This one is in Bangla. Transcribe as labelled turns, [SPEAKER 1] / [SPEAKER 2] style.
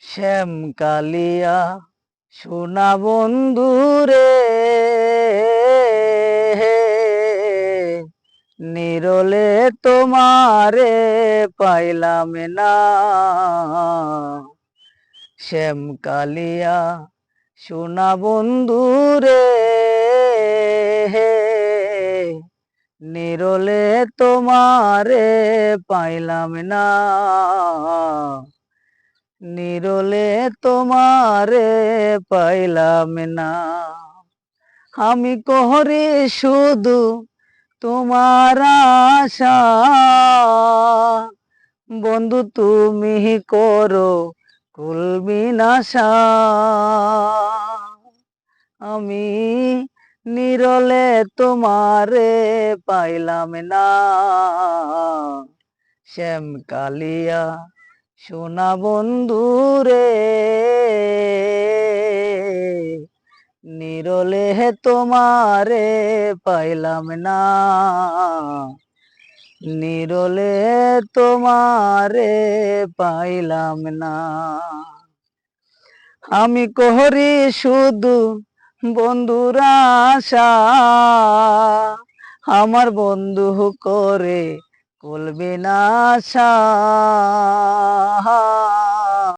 [SPEAKER 1] শ্যাম কালিয়া সোনা বন্ধু রে, নিরলে তোমারে পাইলাম না। শ্যাম কালিয়া সোনা বন্ধু রে, নিরলে তোমারে পাইলাম না। নিরলে তোমারে পাইলাম না। আমি করি শুধু তোমার আশা, বন্ধু তুমি করো কুল বিনাশা। আমি নিরলে তোমারে পাইলাম না। শ্যাম কালিয়া সোনা বন্ধু রে, নিরলে তোমারে পাইলাম না। নিরলে তোমারে পাইলাম না। আমি করি শুধু বন্ধুর আশা, আমার বন্ধু করে কুল বিনাশা।